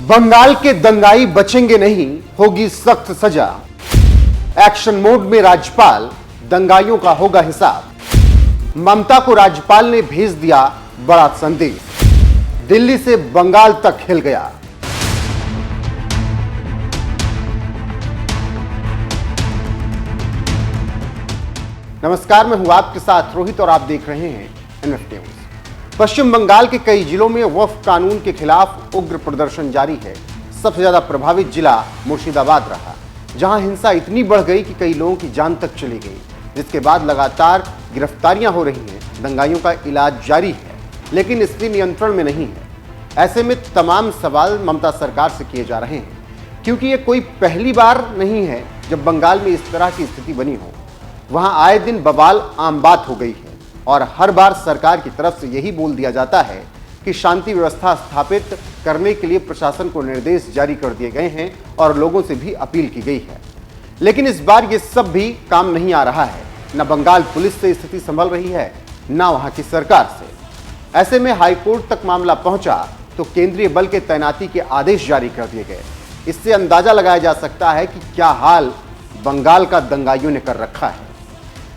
बंगाल के दंगाई बचेंगे नहीं, होगी सख्त सजा। एक्शन मोड में राज्यपाल, दंगाइयों का होगा हिसाब। ममता को राज्यपाल ने भेज दिया बड़ा संदेश, दिल्ली से बंगाल तक हिल गया। नमस्कार, मैं हूं आपके साथ रोहित और आप देख रहे हैं NF न्यूज। पश्चिम बंगाल के कई जिलों में वक्फ कानून के खिलाफ उग्र प्रदर्शन जारी है। सबसे ज्यादा प्रभावित जिला मुर्शिदाबाद रहा, जहां हिंसा इतनी बढ़ गई कि कई लोगों की जान तक चली गई, जिसके बाद लगातार गिरफ्तारियां हो रही हैं। दंगाइयों का इलाज जारी है, लेकिन स्थिति नियंत्रण में नहीं है। ऐसे में तमाम सवाल ममता सरकार से किए जा रहे हैं, क्योंकि ये कोई पहली बार नहीं है जब बंगाल में इस तरह की स्थिति बनी हो। वहां आए दिन बवाल आम बात हो गई है और हर बार सरकार की तरफ से यही बोल दिया जाता है कि शांति व्यवस्था स्थापित करने के लिए प्रशासन को निर्देश जारी कर दिए गए हैं और लोगों से भी अपील की गई है। लेकिन इस बार ये सब भी काम नहीं आ रहा है। न बंगाल पुलिस से स्थिति संभल रही है, न वहां की सरकार से। ऐसे में हाईकोर्ट तक मामला पहुंचा तो केंद्रीय बल के तैनाती के आदेश जारी कर दिए गए। इससे अंदाजा लगाया जा सकता है कि क्या हाल बंगाल का दंगाइयों ने कर रखा है।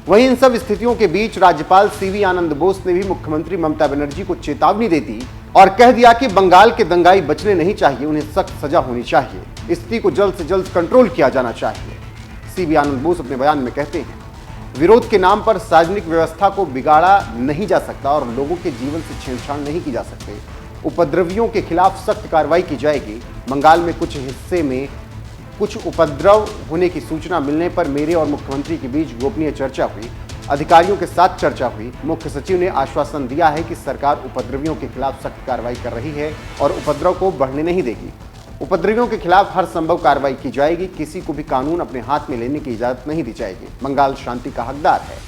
वहीं इन सब स्थितियों के बीच राज्यपाल CV आनंद बोस ने भी मुख्यमंत्री ममता बनर्जी को चेतावनी दे दी और कह दिया कि बंगाल के दंगाई बचने नहीं चाहिए, उन्हें सख्त सजा होनी चाहिए। स्थिति को जल्द से जल्द कंट्रोल किया जाना चाहिए। CV आनंद बोस अपने बयान में कहते हैं, विरोध के नाम पर सार्वजनिक व्यवस्था को बिगाड़ा नहीं जा सकता और लोगों के जीवन से छेड़छाड़ नहीं की जा सकती। उपद्रवियों के खिलाफ सख्त कार्रवाई की जाएगी। बंगाल में कुछ हिस्से में कुछ उपद्रव होने की सूचना मिलने पर मेरे और मुख्यमंत्री के बीच गोपनीय चर्चा हुई। अधिकारियों के साथ चर्चा हुई। मुख्य सचिव ने आश्वासन दिया है कि सरकार उपद्रवियों के खिलाफ सख्त कार्रवाई कर रही है और उपद्रव को बढ़ने नहीं देगी। उपद्रवियों के खिलाफ हर संभव कार्रवाई की जाएगी। किसी को भी कानून अपने हाथ में लेने की इजाजत नहीं दी जाएगी। बंगाल शांति का हकदार है।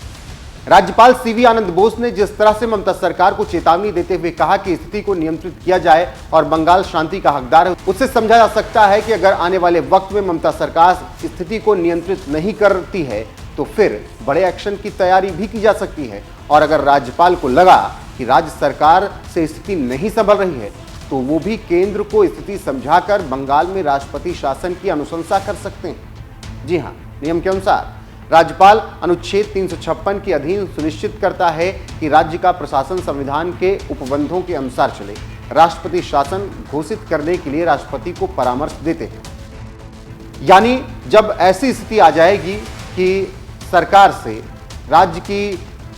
राज्यपाल CV आनंद बोस ने जिस तरह से ममता सरकार को चेतावनी देते हुए कहा कि स्थिति को नियंत्रित किया जाए और बंगाल शांति का हकदार है, उससे समझा जा सकता है कि अगर आने वाले वक्त में ममता सरकार स्थिति को नियंत्रित नहीं करती है तो फिर बड़े एक्शन की तैयारी भी की जा सकती है। और अगर राज्यपाल को लगा कि राज्य सरकार से स्थिति नहीं संभल रही है तो वो भी केंद्र को स्थिति समझाकर बंगाल में राष्ट्रपति शासन की अनुशंसा कर सकते हैं। जी हाँ, नियम के अनुसार राज्यपाल अनुच्छेद 356 के अधीन सुनिश्चित करता है कि राज्य का प्रशासन संविधान के उपबंधों के अनुसार चले। राष्ट्रपति शासन घोषित करने के लिए राष्ट्रपति को परामर्श देते हैं। यानी जब ऐसी स्थिति आ जाएगी कि सरकार से राज्य की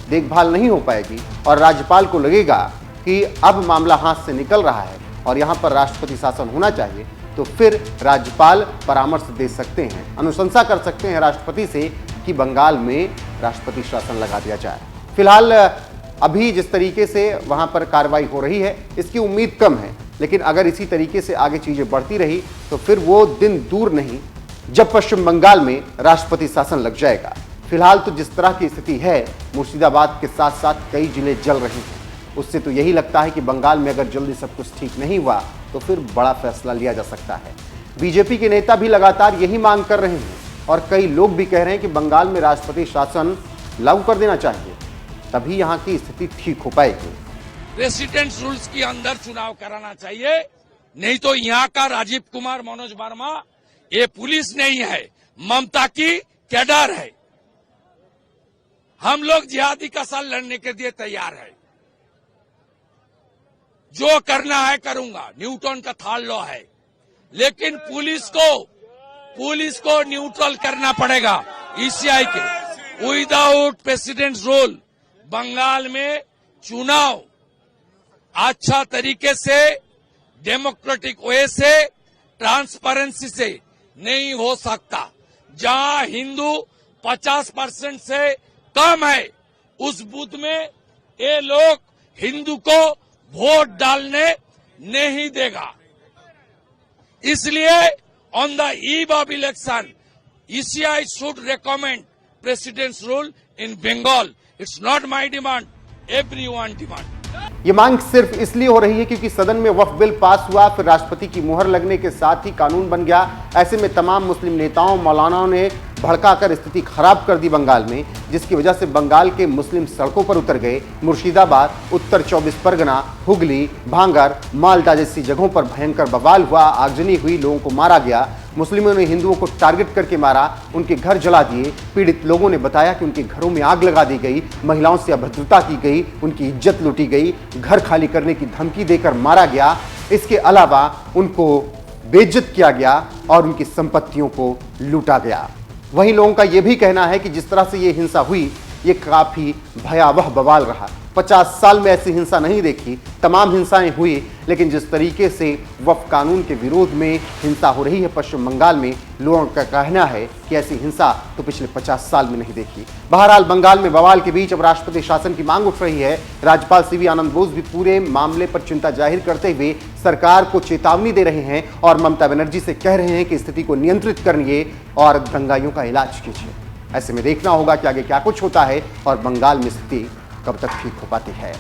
देखभाल नहीं हो पाएगी और राज्यपाल को लगेगा कि अब मामला हाथ से निकल रहा है और यहां पर राष्ट्रपति शासन होना चाहिए, तो फिर राज्यपाल परामर्श दे सकते हैं, अनुशंसा कर सकते हैं राष्ट्रपति से कि बंगाल में राष्ट्रपति शासन लगा दिया जाए। फिलहाल अभी जिस तरीके से वहां पर कार्रवाई हो रही है, इसकी उम्मीद कम है, लेकिन अगर इसी तरीके से आगे चीजें बढ़ती रही तो फिर वो दिन दूर नहीं जब पश्चिम बंगाल में राष्ट्रपति शासन लग जाएगा। फिलहाल तो जिस तरह की स्थिति है, मुर्शिदाबाद के साथ साथ कई जिले जल रहे हैं। उससे तो यही लगता है कि बंगाल में अगर जल्दी सब कुछ ठीक नहीं हुआ तो फिर बड़ा फैसला लिया जा सकता है। बीजेपी के नेता भी लगातार यही मांग कर रहे हैं और कई लोग भी कह रहे हैं कि बंगाल में राष्ट्रपति शासन लागू कर देना चाहिए, तभी यहां की स्थिति ठीक हो पाएगी। रेसिडेंस रूल्स के अंदर चुनाव कराना चाहिए, नहीं तो यहाँ का राजीव कुमार, मनोज वर्मा ये पुलिस नहीं है, ममता की कैडर है। हम लोग जिहादी का साथ लड़ने के लिए तैयार है। जो करना है करूंगा, न्यूटन का थर्ड लॉ है, लेकिन पुलिस को न्यूट्रल करना पड़ेगा। ECI के विदाउट प्रेसिडेंट्स रूल बंगाल में चुनाव अच्छा तरीके से, डेमोक्रेटिक वे से, ट्रांसपेरेंसी से नहीं हो सकता। जहां हिंदू 50% से कम है, उस बूथ में ये लोग हिंदू को वोट डालने नहीं देगा। इसलिए on the eve of election ECI should recommend president's rule in Bengal. It's not my demand, everyone demand. ये मांग सिर्फ इसलिए हो रही है क्योंकि सदन में वक्फ बिल पास हुआ, फिर राष्ट्रपति की मुहर लगने के साथ ही कानून बन गया। ऐसे में तमाम मुस्लिम नेताओं, मौलानाओं ने भड़काकर स्थिति खराब कर दी बंगाल में, जिसकी वजह से बंगाल के मुस्लिम सड़कों पर उतर गए। मुर्शिदाबाद, उत्तर 24 परगना, हुगली, भांगर, माल्टा जैसी जगहों पर भयंकर बवाल हुआ, आगजनी हुई, लोगों को मारा गया। मुस्लिमों ने हिंदुओं को टारगेट करके मारा, उनके घर जला दिए। पीड़ित लोगों ने बताया कि उनके घरों में आग लगा दी गई, महिलाओं से अभद्रता की गई, उनकी इज्जत लूटी गई, घर खाली करने की धमकी देकर मारा गया। इसके अलावा उनको बेइज्जत किया गया और उनकी संपत्तियों को लूटा गया। वहीं लोगों का यह भी कहना है कि जिस तरह से ये हिंसा हुई, ये काफी भयावह बवाल रहा। 50 साल में ऐसी हिंसा नहीं देखी। तमाम हिंसाएं हुई, लेकिन जिस तरीके से वक्फ कानून के विरोध में हिंसा हो रही है पश्चिम बंगाल में, लोगों का कहना है कि ऐसी हिंसा तो पिछले 50 साल में नहीं देखी। बहरहाल बंगाल में बवाल के बीच अब राष्ट्रपति शासन की मांग उठ रही है। राज्यपाल सीवी आनंद बोस भी पूरे मामले पर चिंता जाहिर करते हुए सरकार को चेतावनी दे रहे हैं और ममता बनर्जी से कह रहे हैं कि स्थिति को नियंत्रित करिए और दंगाइयों का इलाज कीजिए। ऐसे में देखना होगा कि आगे क्या कुछ होता है और बंगाल में स्थिति कब तक ठीक हो पाती है।